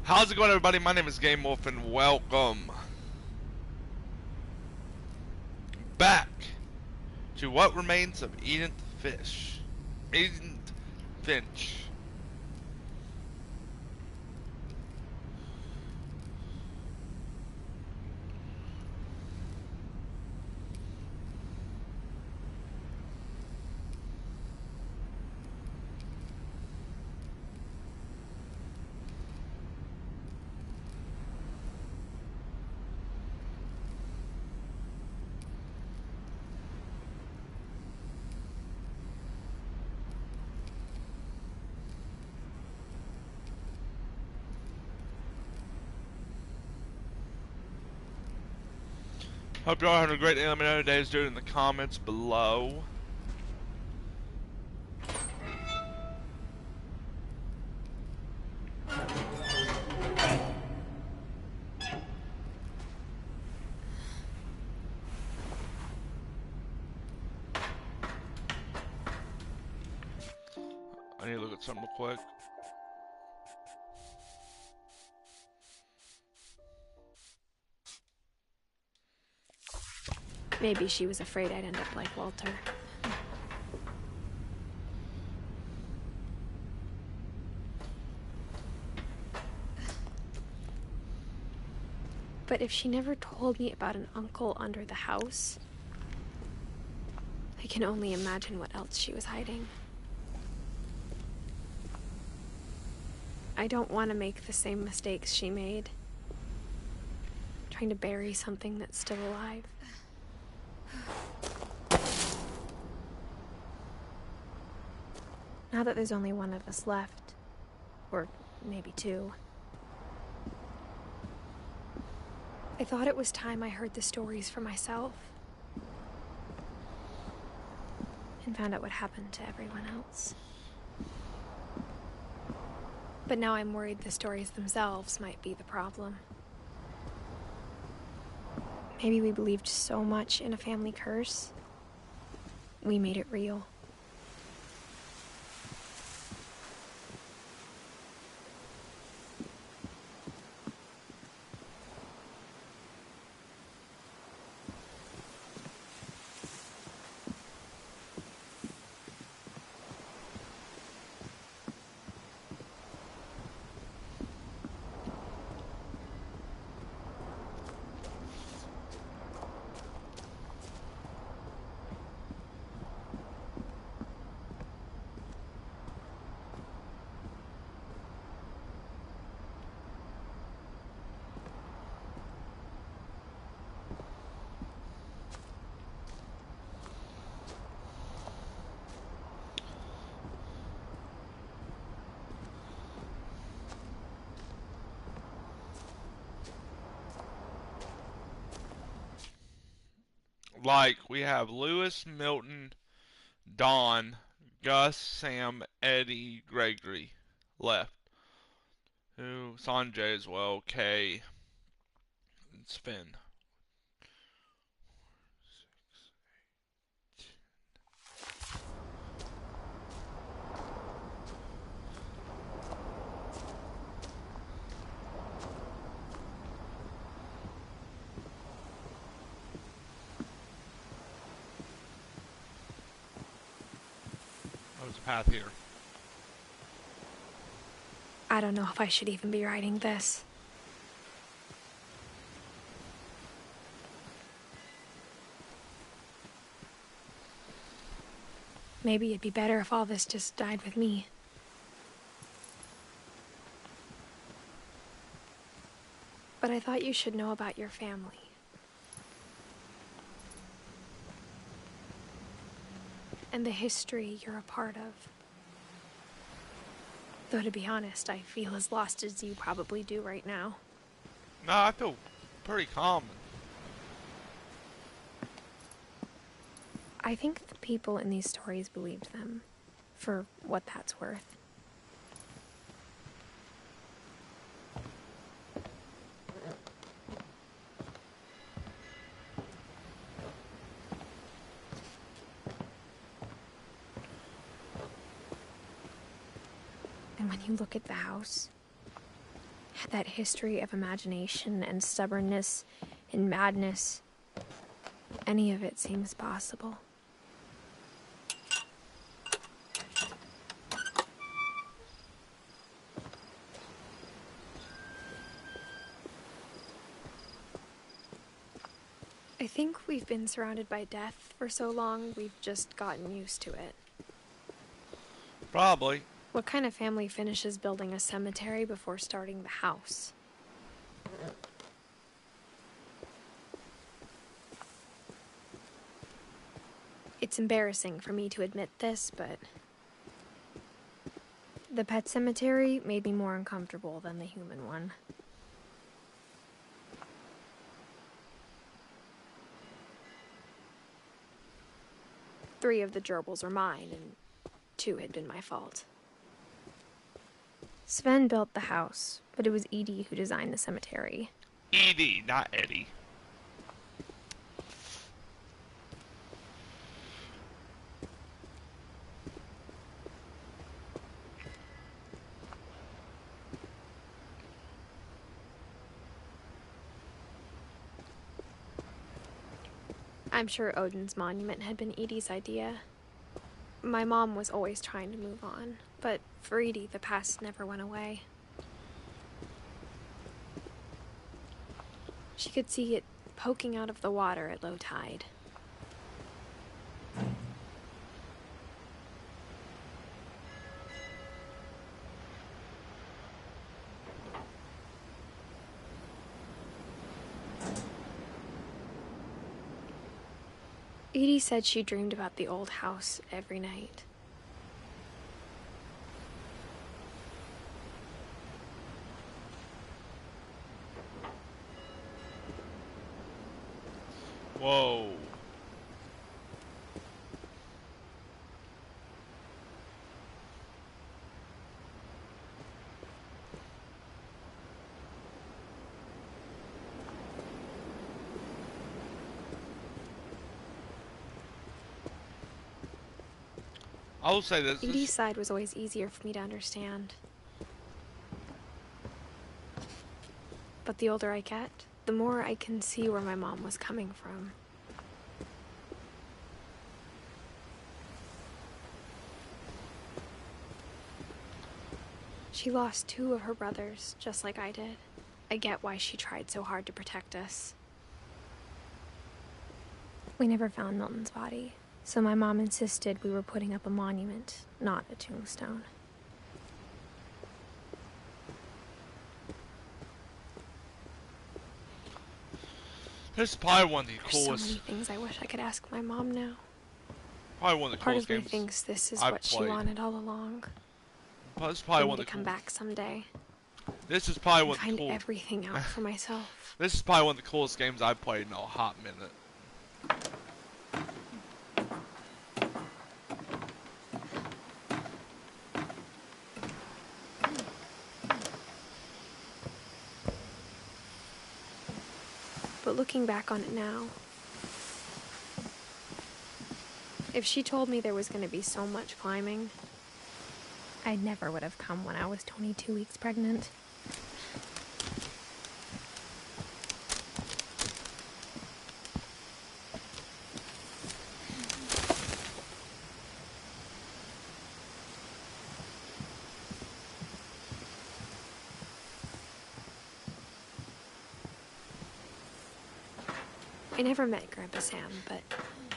How's it going, everybody? My name is Game Wolf, and welcome back to what remains of Edith Fish. Edith Finch. Hope you're all having a great day. Let me know today's doing in the comments below. I need to look at something real quick. Maybe she was afraid I'd end up like Walter. But if she never told me about an uncle under the house, I can only imagine what else she was hiding. I don't want to make the same mistakes she made, trying to bury something that's still alive. Now that there's only one of us left, or maybe two, I thought it was time I heard the stories for myself and found out what happened to everyone else. But now I'm worried the stories themselves might be the problem. Maybe we believed so much in a family curse, we made it real. Like, we have Lewis, Milton, Don, Gus, Sam, Eddie, Gregory left. Who? Sanjay as well, Kay, and Sven. There's a path here. I don't know if I should even be writing this. Maybe it'd be better if all this just died with me. But I thought you should know about your family. And the history you're a part of. Though, to be honest, I feel as lost as you probably do right now. No, I feel pretty calm. I think the people in these stories believed them, for what that's worth. And when you look at the house, That history of imagination and stubbornness and madness. Any of it seems possible. I think we've been surrounded by death for so long, we've just gotten used to it. Probably. What kind of family finishes building a cemetery before starting the house? It's embarrassing for me to admit this, but the pet cemetery made me more uncomfortable than the human one. Three of the gerbils were mine, and 2 had been my fault. Sven built the house, but it was Edie who designed the cemetery. Edie, not Eddie. I'm sure Odin's monument had been Edie's idea. My mom was always trying to move on, but for Edie, the past never went away. She could see it poking out of the water at low tide. Edie said she dreamed about the old house every night. Whoa. I will say this. Edie's side was always easier for me to understand. But the older I get, the more I can see where my mom was coming from. She lost 2 of her brothers, just like I did. I get why she tried so hard to protect us. We never found Milton's body, so my mom insisted we were putting up a monument, not a tombstone. This is probably one of the There's coolest. so many things I wish I could ask my mom now. Probably one of the Part coolest of me games thinks this is I've what she played. wanted all along. This is probably For one me of to the come cool. back someday This is probably and one of the find cool. everything out for myself. This is probably one of the coolest games I've played in a hot minute. But looking back on it now, if she told me there was going to be so much climbing, I never would have come when I was 22 weeks pregnant. I never met Grandpa Sam, but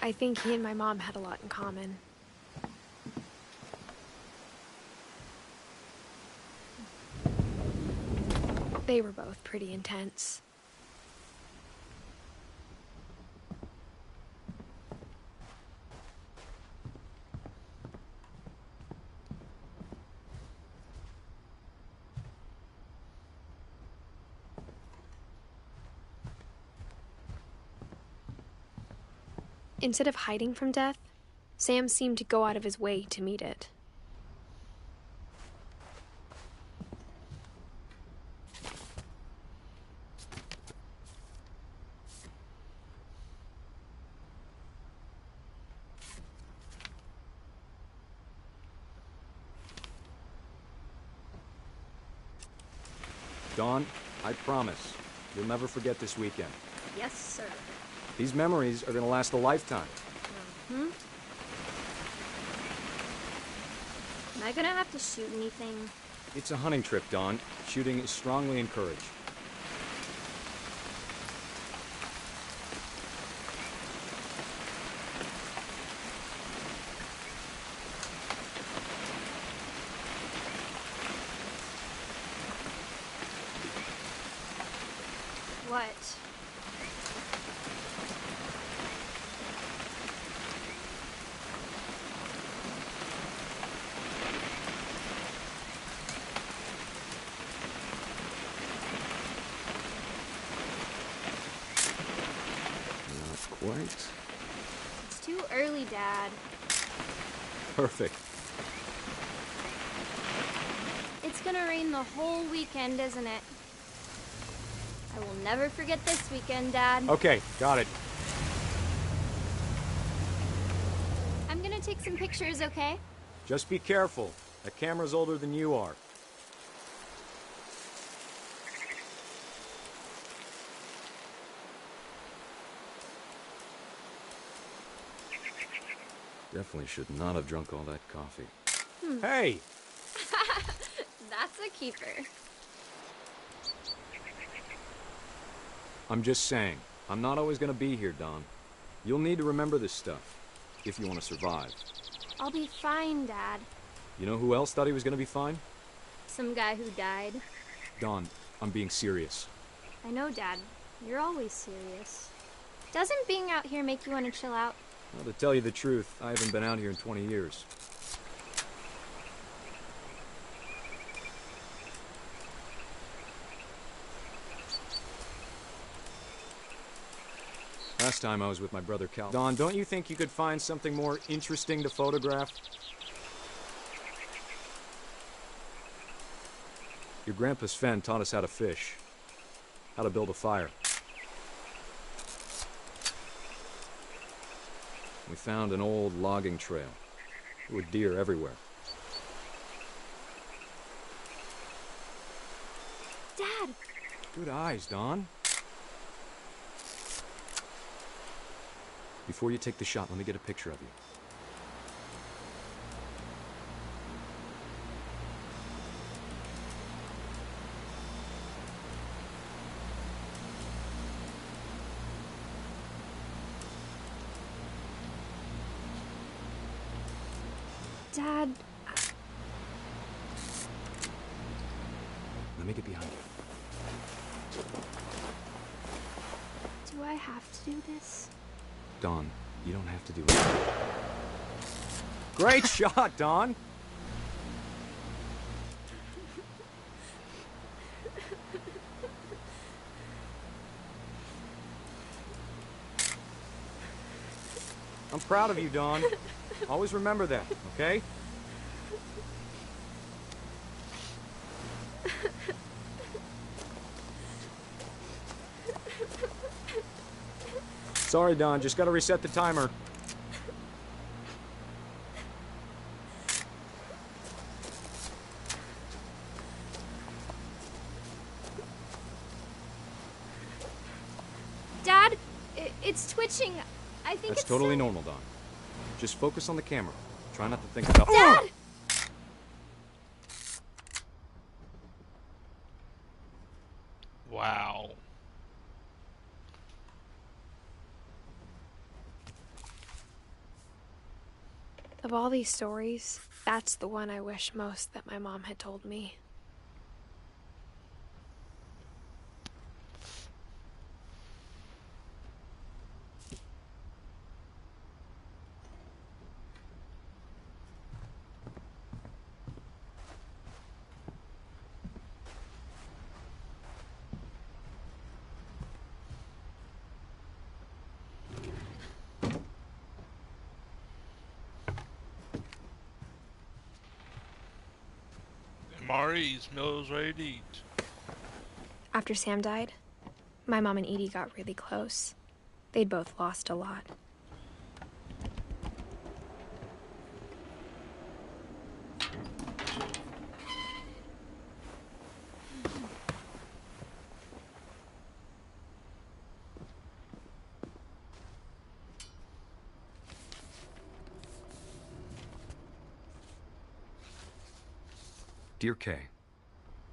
I think he and my mom had a lot in common. They were both pretty intense. Instead of hiding from death, Sam seemed to go out of his way to meet it. Dawn, I promise, you'll never forget this weekend. Yes, sir. These memories are gonna last a lifetime. Hmm? Am I gonna have to shoot anything? It's a hunting trip, Dawn. Shooting is strongly encouraged. What? Not quite. It's too early, Dad. Perfect. It's gonna rain the whole weekend, isn't it? I will never forget this weekend, Dad. Okay, got it. I'm gonna take some pictures, okay? Just be careful. That camera's older than you are. Definitely should not have drunk all that coffee. Hey! That's a keeper. I'm just saying, I'm not always gonna be here, Don. You'll need to remember this stuff, if you want to survive. I'll be fine, Dad. You know who else thought he was gonna be fine? Some guy who died. Don, I'm being serious. I know, Dad. You're always serious. Doesn't being out here make you want to chill out? Well, to tell you the truth, I haven't been out here in 20 years. Last time I was with my brother Cal. Don, don't you think you could find something more interesting to photograph? Your grandpa Sven taught us how to fish, how to build a fire. We found an old logging trail. There were deer everywhere. Dad! Good eyes, Don. Before you take the shot, let me get a picture of you. Dad, Let me get behind you. do I have to do this? Don, you don't have to do it. Great shot, Don! I'm proud of you, Don. Always remember that, okay? Sorry, Don. Just gotta reset the timer. Dad, it's twitching. I think That's it's totally normal, Don. Just focus on the camera. Try not to think about... Dad! Wow. Of all these stories, that's the one I wish most that my mom had told me. MRE's Mills ready to eat. After Sam died, my mom and Edie got really close. They'd both lost a lot. Dear Kay,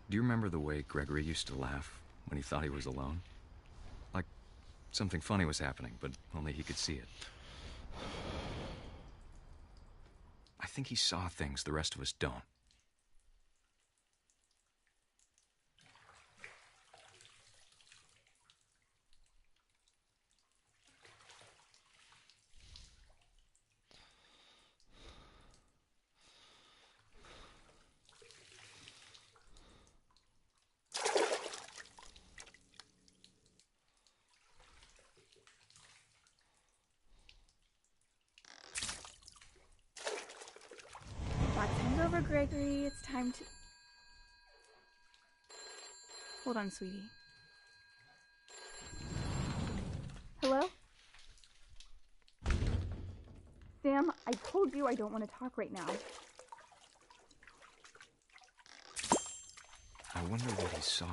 do you remember the way Gregory used to laugh when he thought he was alone? Like something funny was happening, but only he could see it. I think he saw things the rest of us don't. Over, Gregory. It's time to... Hold on, sweetie. Hello? Sam, I told you I don't want to talk right now. I wonder what he saw.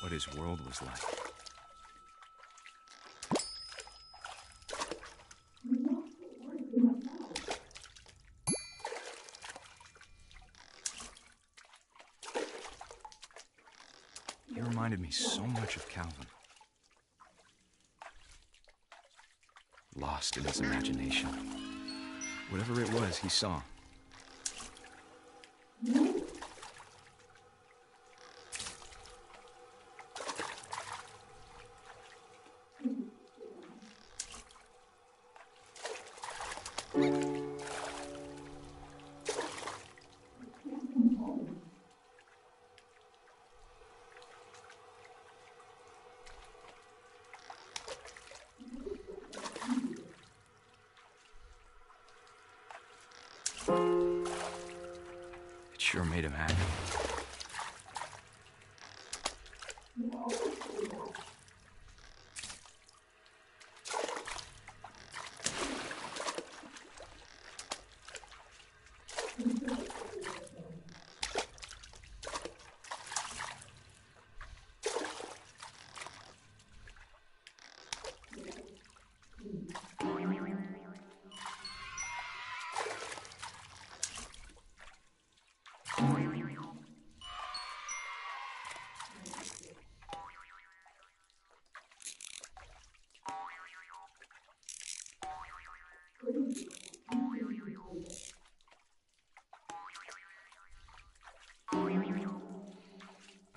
What his world was like. He reminded me so much of Calvin. Lost in his imagination. Whatever it was he saw. It sure made him happy.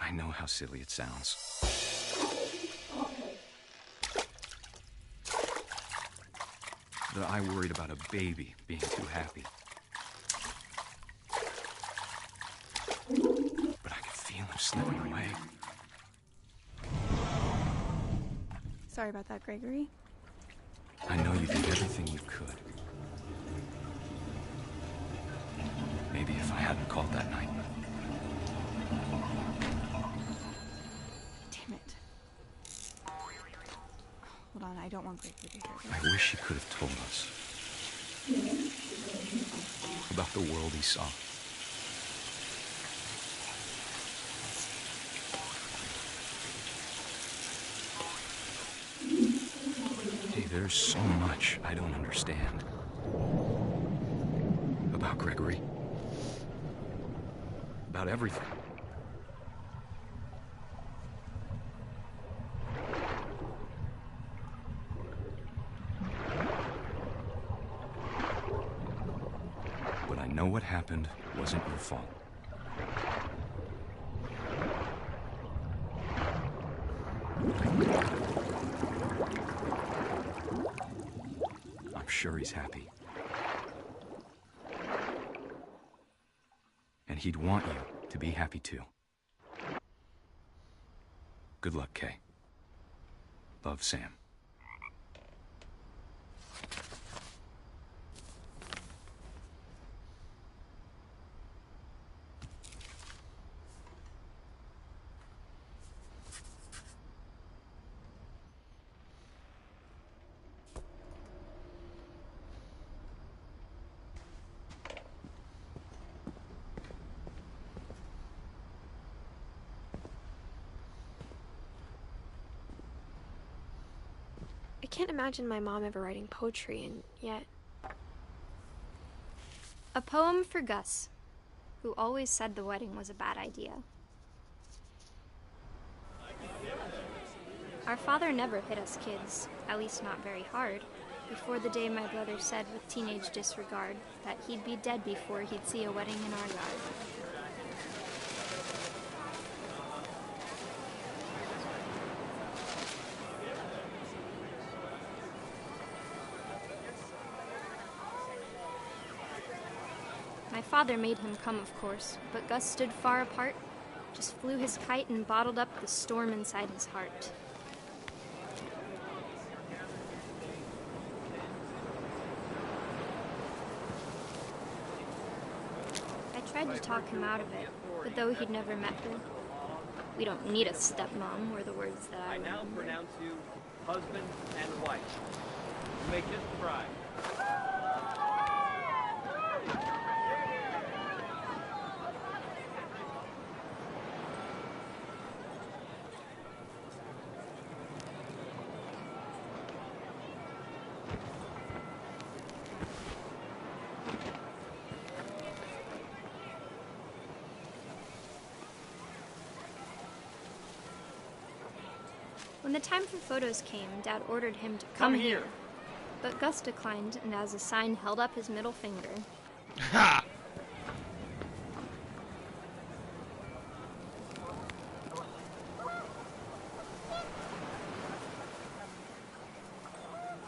I know how silly it sounds. That I worried about a baby being too happy. But I could feel him slipping away. Sorry about that, Gregory. I know you did everything you could. Maybe if I hadn't called that night. Damn it. Hold on, I don't want Gregory to hear this. I wish he could have told us about the world he saw. Hey, there's so much I don't understand about Gregory. About everything. But I know what happened wasn't your fault. I'm sure he's happy. And he'd want you to be happy too. Good luck, Kay. Love, Sam. I can't imagine my mom ever writing poetry, and yet... poem for Gus, who always said the wedding was a bad idea. Our father never hit us kids, at least not very hard, before the day my brother said with teenage disregard that he'd be dead before he'd see a wedding in our yard. My father made him come, of course, but Gus stood far apart, just flew his kite and bottled up the storm inside his heart. I tried to talk him out of it, but though he'd never met her, "We don't need a stepmom," were the words that I now remember. pronounce you husband and wife. You may kiss the bride. When the time for photos came, Dad ordered him to come here. But Gus declined, and as a sign held up his middle finger. Ha!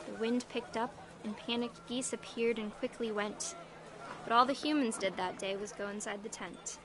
The wind picked up, and panicked geese appeared and quickly went. But all the humans did that day was go inside the tent.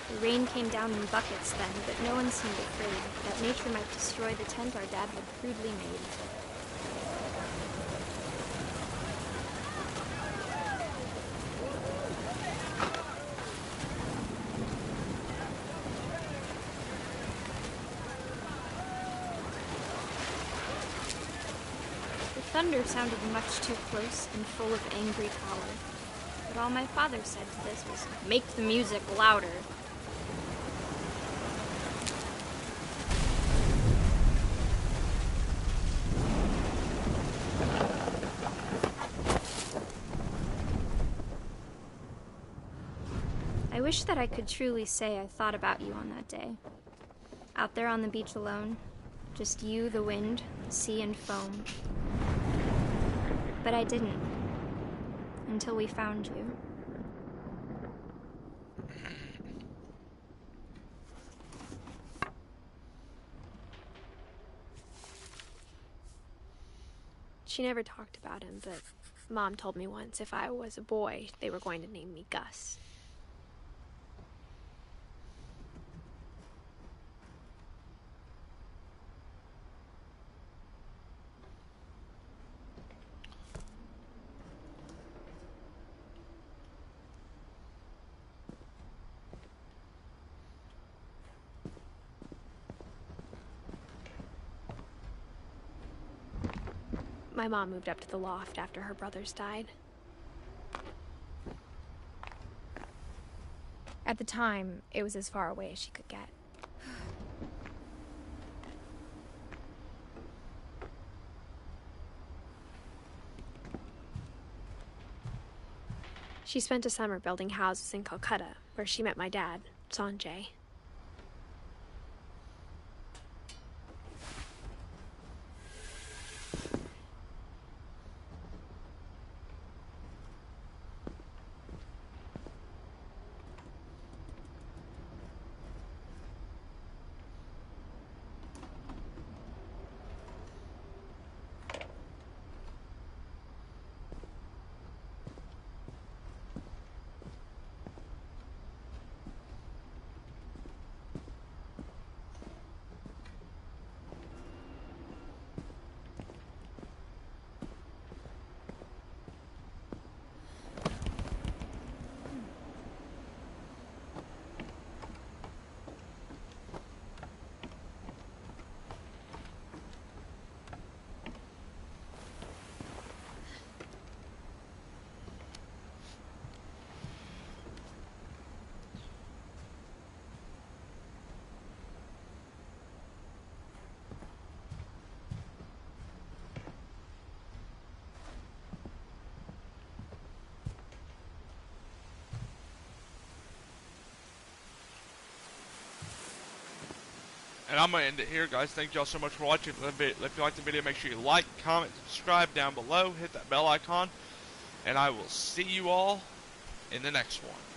The rain came down in buckets then, but no one seemed afraid that nature might destroy the tent our dad had crudely made. The thunder sounded much too close and full of angry power. But all my father said to this was, "Make the music louder." I wish that I could truly say I thought about you on that day. Out there on the beach alone, just you, the wind, the sea, and foam. But I didn't, until we found you. She never talked about him, but Mom told me once if I was a boy, they were going to name me Gus. My mom moved up to the loft after her brothers died. At the time, it was as far away as she could get. She spent a summer building houses in Calcutta, where she met my dad, Sanjay. And I'm going to end it here, guys. Thank y'all so much for watching. If you like the video, make sure you like, comment, subscribe down below. Hit that bell icon. And I will see you all in the next one.